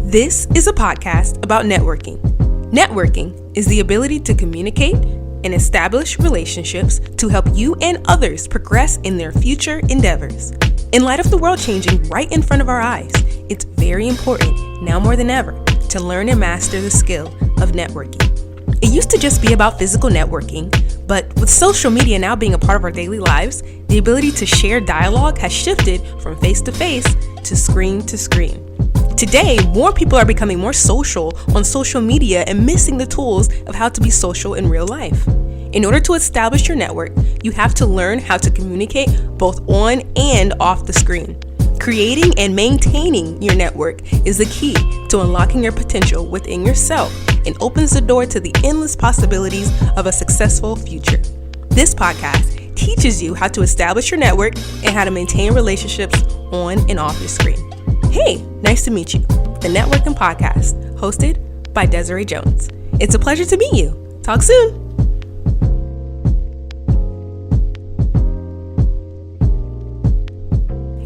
This is a podcast about networking. Networking is the ability to communicate and establish relationships to help you and others progress in their future endeavors. In light of the world changing right in front of our eyes, it's very important, now more than ever, to learn and master the skill of networking. It used to just be about physical networking, but with social media now being a part of our daily lives, the ability to share dialogue has shifted from face to face to screen to screen. Today, more people are becoming more social on social media and missing the tools of how to be social in real life. In order to establish your network, you have to learn how to communicate both on and off the screen. Creating and maintaining your network is the key to unlocking your potential within yourself and opens the door to the endless possibilities of a successful future. This podcast teaches you how to establish your network and how to maintain relationships on and off your screen. Hey, nice to meet you. The Networking Podcast, hosted by Desiree Jones. It's a pleasure to meet you. Talk soon.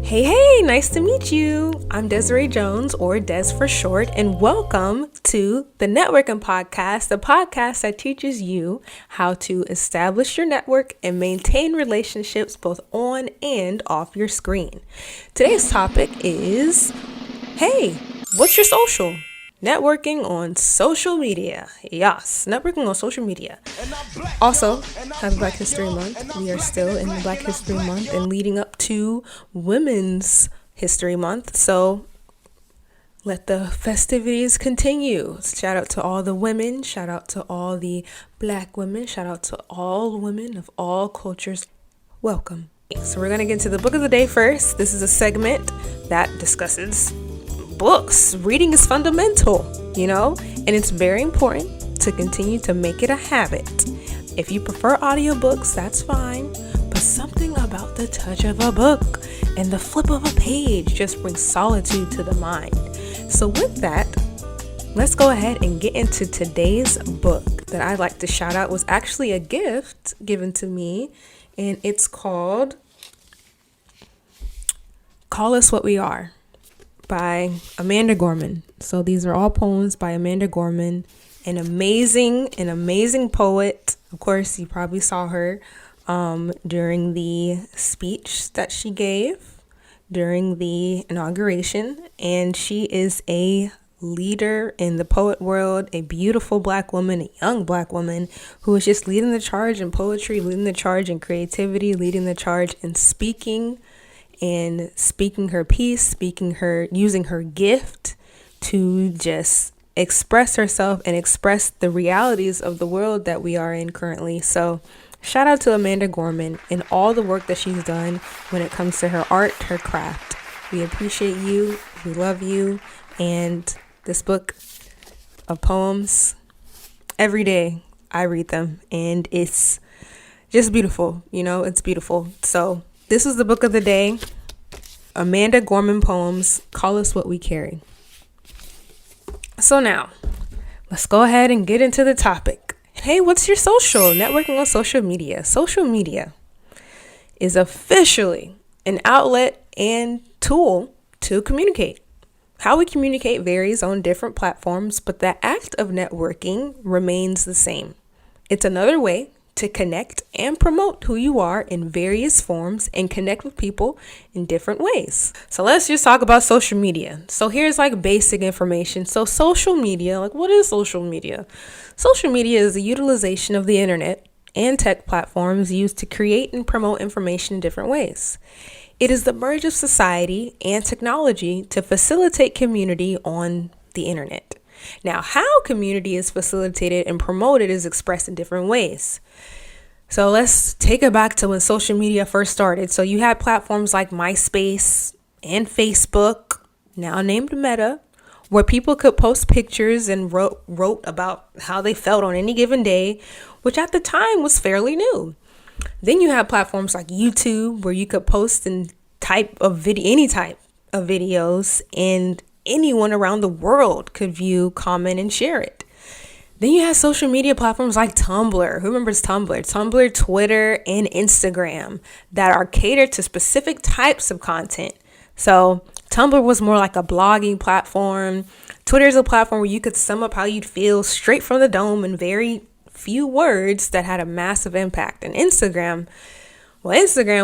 Hey, nice to meet you. I'm Desiree Jones, or Des for short, and welcome to the Networking Podcast, the podcast that teaches you how to establish your network and maintain relationships both on and off your screen. Today's topic is, hey, what's your social? Networking on social media. Yes, networking on social media. Also, happy Black History Month. We are still in Black History Month and leading up to Women's History Month. So let the festivities continue. Shout out to all the women. Shout out to all the Black women. Shout out to all women of all cultures. Welcome. So we're going to get into the book of the day first. This is a segment that discusses books. Reading is fundamental, and it's very important to continue to make it a habit. If you prefer audiobooks, that's fine, but something about the touch of a book and the flip of a page just brings solitude to the mind. So with that, let's go ahead and get into today's book that I'd like to shout out. Was actually a gift given to me, and it's called Call Us What We Are by Amanda Gorman. So these are all poems by Amanda Gorman, an amazing poet. Of course, you probably saw her during the speech that she gave during the inauguration. And she is a leader in the poet world, a beautiful Black woman, a young Black woman who is just leading the charge in poetry, leading the charge in creativity, leading the charge in speaking her piece, using her gift to just express herself and express the realities of the world that we are in currently. So shout out to Amanda Gorman and all the work that she's done when it comes to her art, her craft. We appreciate you. We love you. And this book of poems, every day I read them and it's just beautiful. It's beautiful. So this is the book of the day. Amanda Gorman poems, Call Us What We Carry. So now, let's go ahead and get into the topic. Hey, what's your social? Networking on social media. Social media is officially an outlet and tool to communicate. How we communicate varies on different platforms, but the act of networking remains the same. It's another way to connect and promote who you are in various forms and connect with people in different ways. So let's just talk about social media. So here's basic information. So social media, what is social media? Social media is the utilization of the internet and tech platforms used to create and promote information in different ways. It is the merge of society and technology to facilitate community on the internet. Now, how community is facilitated and promoted is expressed in different ways. So let's take it back to when social media first started. So you had platforms like MySpace and Facebook, now named Meta, where people could post pictures and wrote about how they felt on any given day, which at the time was fairly new. Then you had platforms like YouTube, where you could post and any type of videos, and anyone around the world could view, comment, and share it. Then you have social media platforms like Tumblr. Who remembers Tumblr? Tumblr, Twitter, and Instagram that are catered to specific types of content. So Tumblr was more like a blogging platform. Twitter is a platform where you could sum up how you'd feel straight from the dome in very few words that had a massive impact. And Instagram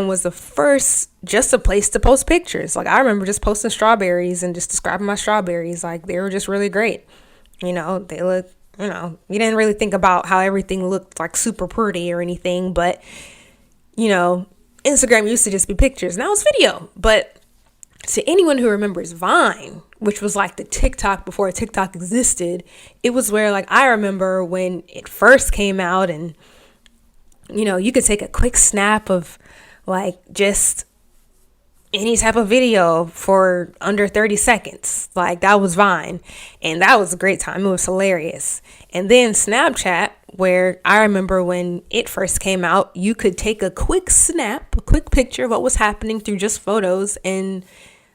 was the first just a place to post pictures. Like I remember just posting strawberries and just describing my strawberries. Like they were just really great. They look, you didn't really think about how everything looked like super pretty or anything, but Instagram used to just be pictures. Now it's video. But to anyone who remembers Vine, which was like the TikTok before TikTok existed, it was where like I remember when it first came out and you could take a quick snap of like just any type of video for under 30 seconds. Like that was Vine. And that was a great time. It was hilarious. And then Snapchat, where I remember when it first came out, you could take a quick snap, a quick picture of what was happening through just photos. And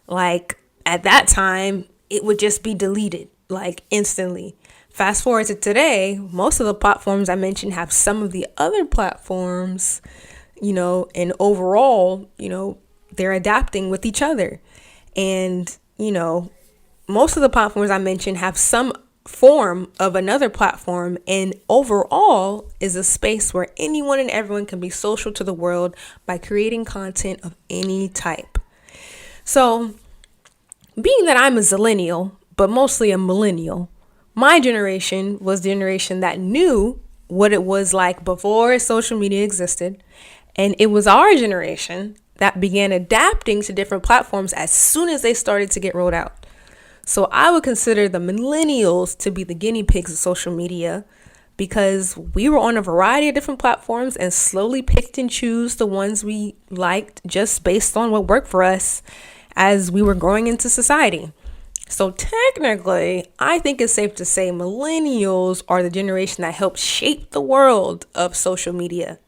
like at that time, it would just be deleted like instantly. Fast forward to today, most of the platforms I mentioned have some of the other platforms, and overall, they're adapting with each other. And, most of the platforms I mentioned have some form of another platform, and overall is a space where anyone and everyone can be social to the world by creating content of any type. So being that I'm a zillennial, but mostly a millennial, my generation was the generation that knew what it was like before social media existed. And it was our generation that began adapting to different platforms as soon as they started to get rolled out. So I would consider the millennials to be the guinea pigs of social media because we were on a variety of different platforms and slowly picked and choose the ones we liked just based on what worked for us as we were growing into society. So technically, I think it's safe to say millennials are the generation that helped shape the world of social media.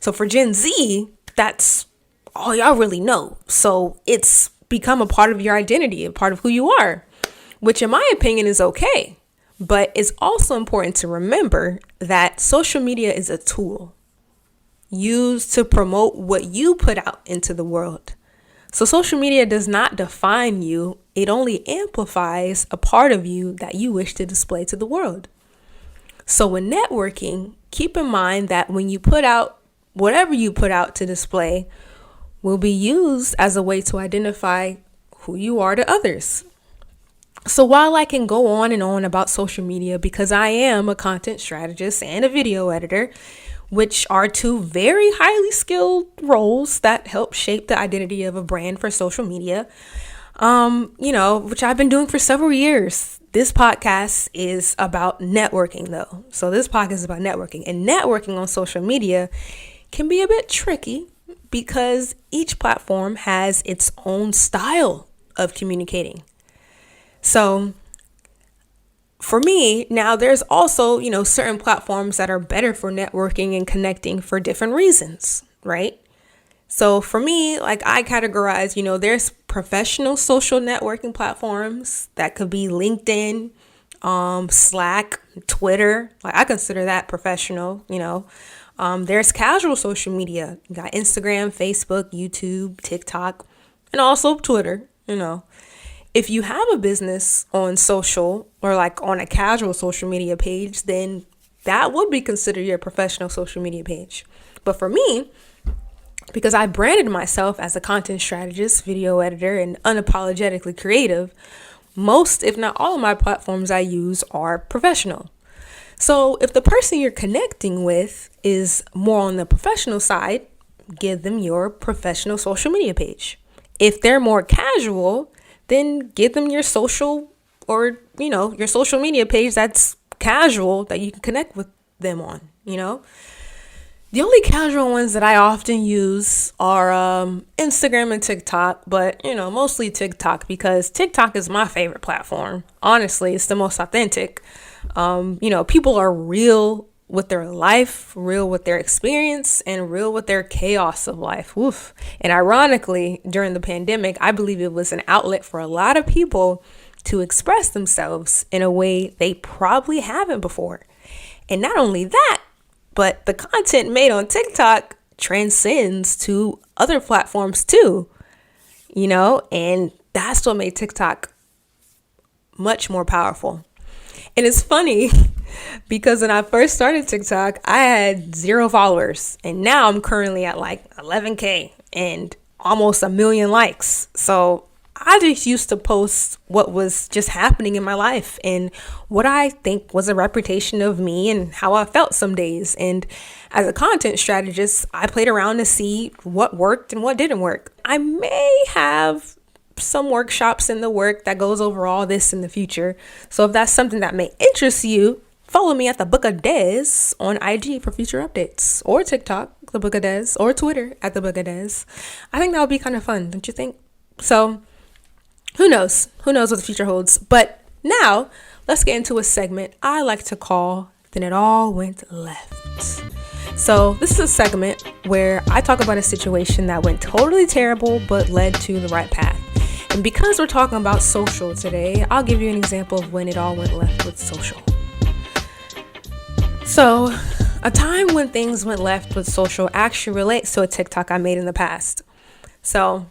So for Gen Z, that's all y'all really know. So it's become a part of your identity, a part of who you are, which in my opinion is okay. But it's also important to remember that social media is a tool used to promote what you put out into the world. So social media does not define you. It only amplifies a part of you that you wish to display to the world. So when networking, keep in mind that when you put out whatever you put out to display will be used as a way to identify who you are to others. So while I can go on and on about social media because I am a content strategist and a video editor, which are two very highly skilled roles that help shape the identity of a brand for social media, which I've been doing for several years. This podcast is about networking though. So this podcast is about networking, and networking on social media can be a bit tricky because each platform has its own style of communicating. So for me, now there's also, certain platforms that are better for networking and connecting for different reasons, right? So for me, like I categorize, there's professional social networking platforms that could be LinkedIn, Slack, Twitter. Like I consider that professional, There's casual social media. You got Instagram, Facebook, YouTube, TikTok, and also Twitter, If you have a business on social or like on a casual social media page, then that would be considered your professional social media page. But for me, because I branded myself as a content strategist, video editor, and unapologetically creative, most, if not all of my platforms I use are professional. So if the person you're connecting with is more on the professional side, give them your professional social media page. If they're more casual, then give them your social or, your social media page that's casual that you can connect with them on, The only casual ones that I often use are Instagram and TikTok, but, mostly TikTok because TikTok is my favorite platform. Honestly, it's the most authentic. People are real with their life, real with their experience, and real with their chaos of life. Oof. And ironically, during the pandemic, I believe it was an outlet for a lot of people to express themselves in a way they probably haven't before. And not only that, but the content made on TikTok transcends to other platforms too, and that's what made TikTok much more powerful. And it's funny because when I first started TikTok, I had 0 followers, and now I'm currently at like 11K and almost 1 million likes. So I just used to post what was just happening in my life and what I think was a reputation of me and how I felt some days. And as a content strategist, I played around to see what worked and what didn't work. I may have some workshops in the work that goes over all this in the future. So if that's something that may interest you, follow me at the Book of Des on IG for future updates, or TikTok, the Book of Des, or Twitter at the Book of Des. I think that would be kind of fun, don't you think? So who knows? Who knows what the future holds? But now let's get into a segment I like to call Then It All Went Left. So this is a segment where I talk about a situation that went totally terrible but led to the right path. And because we're talking about social today, I'll give you an example of when it all went left with social. So a time when things went left with social actually relates to a TikTok I made in the past. So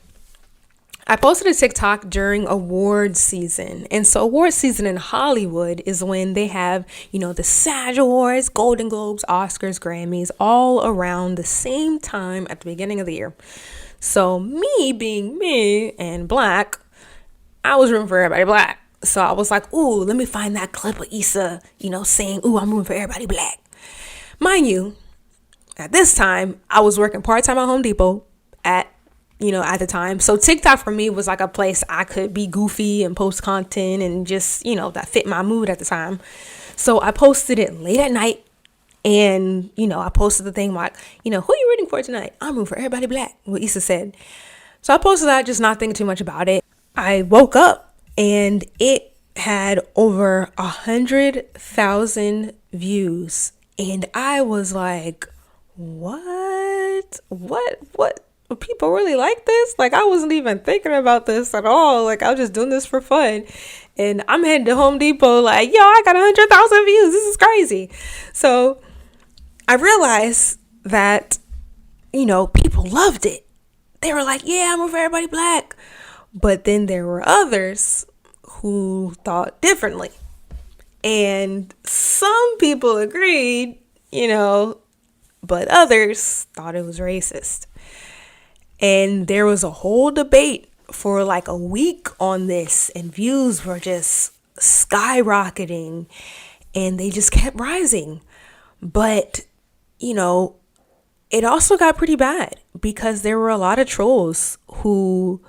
I posted a TikTok during awards season. And so awards season in Hollywood is when they have, the SAG Awards, Golden Globes, Oscars, Grammys, all around the same time at the beginning of the year. So me being me and Black, I was rooting for everybody Black. So I was like, ooh, let me find that clip of Issa, saying, ooh, I'm rooting for everybody Black. Mind you, at this time, I was working part-time at Home Depot at the time. So TikTok for me was like a place I could be goofy and post content and just, that fit my mood at the time. So I posted it late at night and, I posted the thing like, who are you rooting for tonight? I'm rooting for everybody Black, what Issa said. So I posted that, just not thinking too much about it. I woke up and it had over 100,000 views. And I was like, what? People really like this? Like, I wasn't even thinking about this at all. Like, I was just doing this for fun. And I'm heading to Home Depot like, yo, I got 100,000 views. This is crazy. So I realized that, people loved it. They were like, yeah, I'm over everybody Black. But then there were others who thought differently. And some people agreed, but others thought it was racist. And there was a whole debate for like a week on this, and views were just skyrocketing and they just kept rising. But, it also got pretty bad because there were a lot of trolls who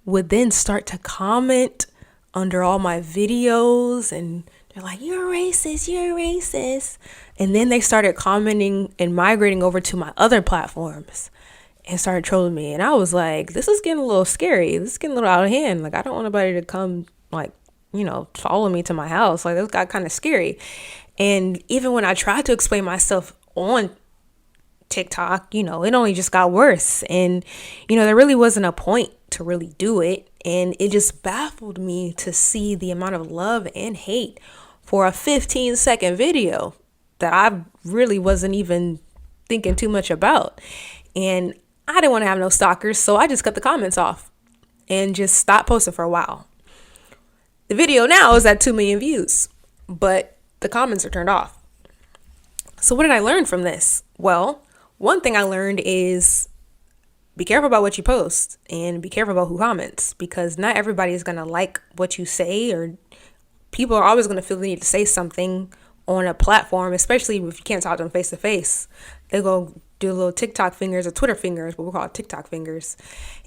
would then start to comment under all my videos, and they're like, you're racist. And then they started commenting and migrating over to my other platforms and started trolling me. And I was like, this is getting a little scary. This is getting a little out of hand. Like, I don't want nobody to come, like, follow me to my house. Like, this got kind of scary. And even when I tried to explain myself on TikTok, it only just got worse. And, there really wasn't a point to really do it. And it just baffled me to see the amount of love and hate for a 15-second video that I really wasn't even thinking too much about. And I didn't want to have no stalkers, so I just cut the comments off and just stopped posting for a while. The video now is at 2 million views, but the comments are turned off. So what did I learn from this? Well, one thing I learned is be careful about what you post and be careful about who comments, because not everybody is going to like what you say, or people are always going to feel the need to say something on a platform, especially if you can't talk to them face to face. They go do little TikTok fingers or Twitter fingers, what we call TikTok fingers.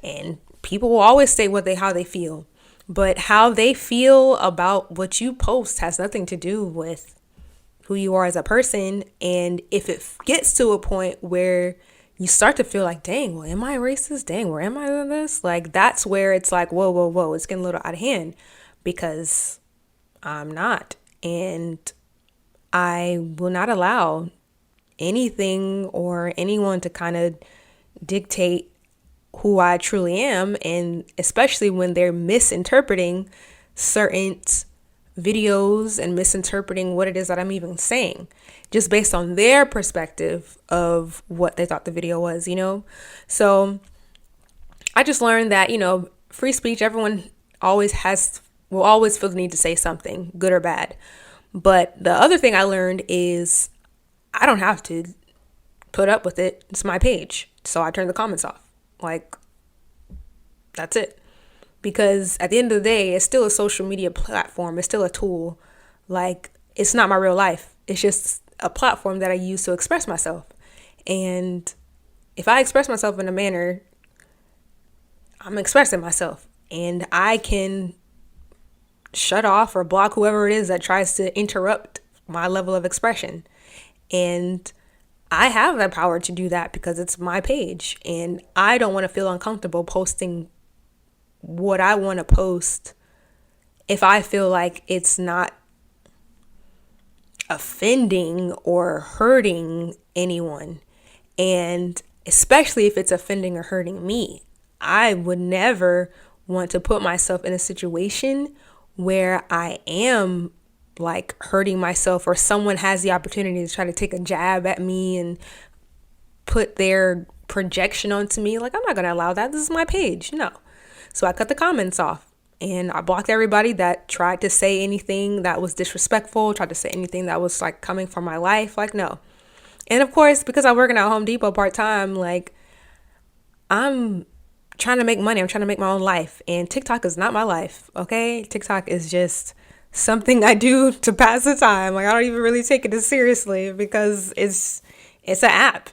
And people will always say how they feel. But how they feel about what you post has nothing to do with who you are as a person. And if it gets to a point where you start to feel like, dang, well, am I racist? Dang, where am I doing this? Like, that's where it's like, whoa, it's getting a little out of hand, because I'm not. And I will not allow anything or anyone to kind of dictate who I truly am, and especially when they're misinterpreting certain videos and misinterpreting what it is that I'm even saying, just based on their perspective of what they thought the video was, So I just learned that, free speech, everyone will always feel the need to say something, good or bad. But the other thing I learned is I don't have to put up with it. It's my page. So I turn the comments off. Like, that's it. Because at the end of the day, it's still a social media platform. It's still a tool. Like, it's not my real life. It's just a platform that I use to express myself. And if I express myself in a manner, I'm expressing myself. And I can shut off or block whoever it is that tries to interrupt my level of expression. And I have that power to do that because it's my page. And I don't want to feel uncomfortable posting what I want to post if I feel like it's not offending or hurting anyone. And especially if it's offending or hurting me. I would never want to put myself in a situation where I am like hurting myself, or someone has the opportunity to try to take a jab at me and put their projection onto me. Like, I'm not going to allow that. This is my page. No. So I cut the comments off and I blocked everybody that tried to say anything that was disrespectful, tried to say anything that was like coming from my life. Like, no. And of course, because I'm working at Home Depot part-time, like, I'm trying to make money. I'm trying to make my own life. And TikTok is not my life. Okay. TikTok is just something I do to pass the time. Like, I don't even really take it as seriously because it's an app.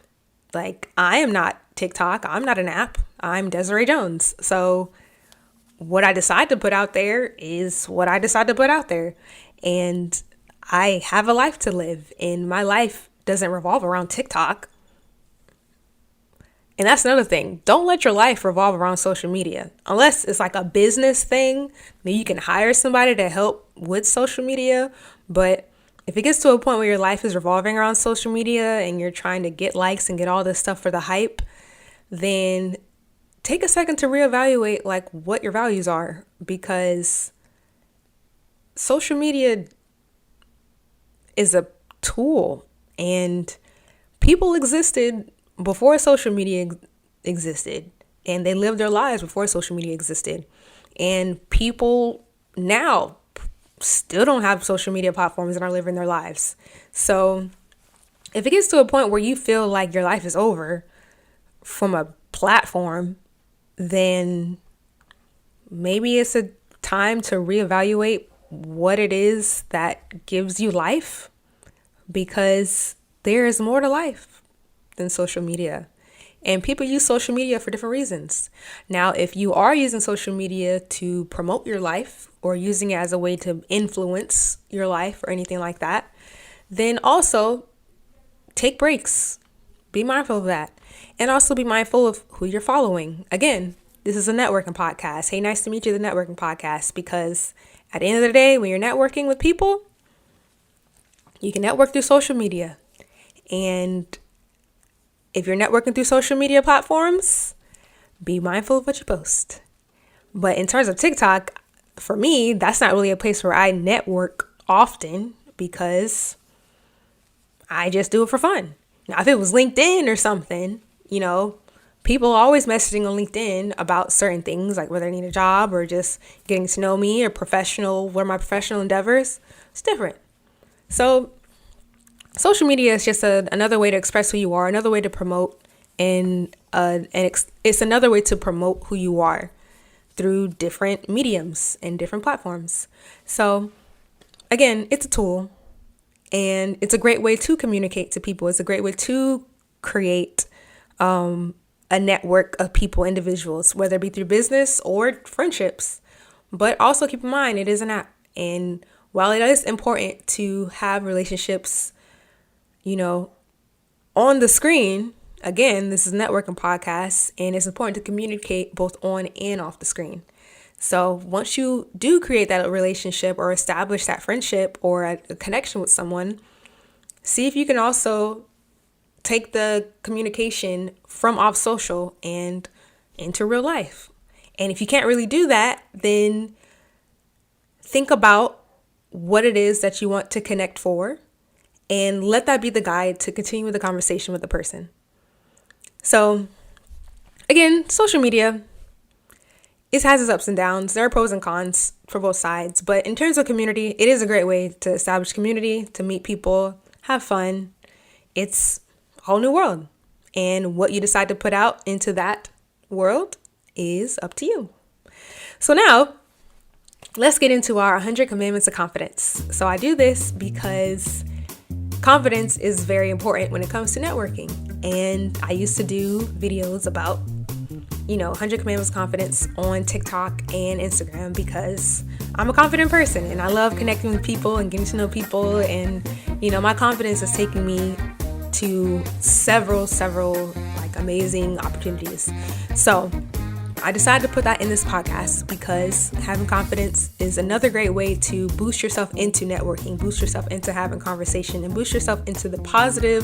Like, I am not TikTok. I'm not an app. I'm Desiree Jones. So what I decide to put out there is what I decide to put out there. And I have a life to live, and my life doesn't revolve around TikTok. And that's another thing. Don't let your life revolve around social media. Unless it's like a business thing, then you can hire somebody to help with social media. But if it gets to a point where your life is revolving around social media and you're trying to get likes and get all this stuff for the hype, then take a second to reevaluate like what your values are, because social media is a tool, and people existed before social media existed, and they lived their lives before social media existed. And people now still don't have social media platforms and are living their lives. So if it gets to a point where you feel like your life is over from a platform, then maybe it's a time to reevaluate what it is that gives you life, because there is more to life than social media. And people use social media for different reasons. Now, if you are using social media to promote your life or using it as a way to influence your life or anything like that, then also take breaks. Be mindful of that. And also be mindful of who you're following. Again, this is a networking podcast. Hey, nice to meet you, the networking podcast, because at the end of the day, when you're networking with people, you can network through social media. And if you're networking through social media platforms, be mindful of what you post. But in terms of TikTok, for me, that's not really a place where I network often, because I just do it for fun. Now, if it was LinkedIn or something, people are always messaging on LinkedIn about certain things, like whether they need a job or just getting to know me or what are my professional endeavors. It's different. So social media is just another way to express who you are, another way to promote, and it's another way to promote who you are through different mediums and different platforms. So again, it's a tool, and it's a great way to communicate to people. It's a great way to create a network of people, individuals, whether it be through business or friendships. But also keep in mind, it is an app. And while it is important to have relationships, on the screen, again, this is a networking podcast, and it's important to communicate both on and off the screen. So once you do create that relationship or establish that friendship or a connection with someone, see if you can also take the communication from off social and into real life. And if you can't really do that, then think about what it is that you want to connect for, and let that be the guide to continue the conversation with the person. So again, social media, it has its ups and downs. There are pros and cons for both sides. But in terms of community, it is a great way to establish community, to meet people, have fun. It's a whole new world. And what you decide to put out into that world is up to you. So now, let's get into our 100 Commandments of Confidence. So I do this because confidence is very important when it comes to networking. And I used to do videos about 100 Commandments of Confidence on TikTok and Instagram like I'm a confident person and I love connecting with people and getting to know people. And, my confidence is taking me to several like amazing opportunities. So I decided to put that in this podcast because having confidence is another great way to boost yourself into networking, boost yourself into having conversation, and boost yourself into the positive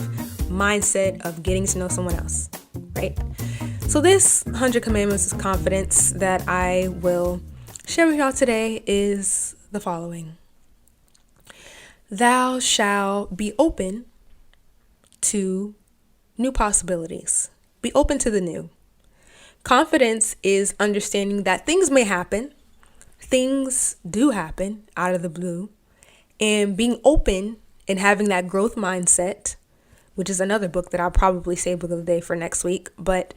mindset of getting to know someone else, right? So this 100 Commandments of Confidence that I will share with y'all today is the following. Thou shalt be open to new possibilities. Be open to the new. Confidence is understanding that things may happen. Things do happen out of the blue. And being open and having that growth mindset, which is another book that I'll probably say book of the day for next week. But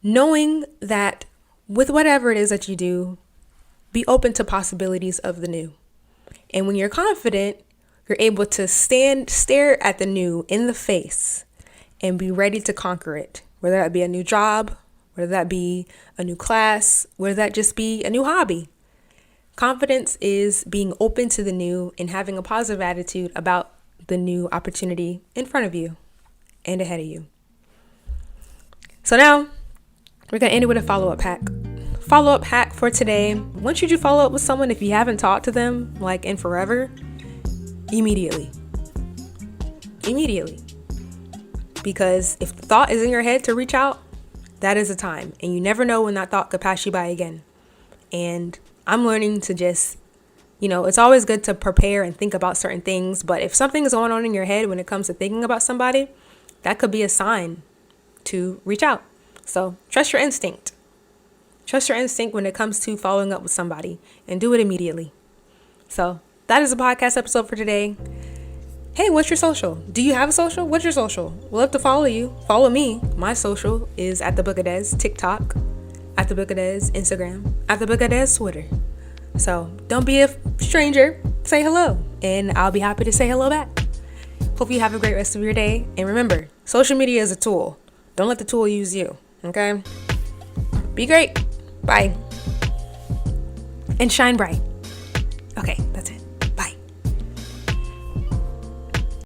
knowing that with whatever it is that you do, be open to possibilities of the new. And when you're confident, you're able to stare at the new in the face and be ready to conquer it. Whether that be a new job, whether that be a new class, whether that just be a new hobby. Confidence is being open to the new and having a positive attitude about the new opportunity in front of you and ahead of you. So now we're going to end it with a follow-up hack. Follow-up hack for today. Once you do follow up with someone, if you haven't talked to them like in forever, immediately. Because if the thought is in your head to reach out, that is the time. And you never know when that thought could pass you by again. And I'm learning to just, it's always good to prepare and think about certain things. But if something is going on in your head when it comes to thinking about somebody, that could be a sign to reach out. So trust your instinct. Trust your instinct when it comes to following up with somebody and do it immediately. So that is a podcast episode for today. Hey, what's your social? Do you have a social? What's your social? We'd love to follow you. Follow me. My social is at the Book of Des, TikTok, at the Book of Des, Instagram, at the Book of Des, Twitter. So don't be a stranger. Say hello, and I'll be happy to say hello back. Hope you have a great rest of your day. And remember, social media is a tool. Don't let the tool use you. Okay? Be great. Bye. And shine bright. Okay.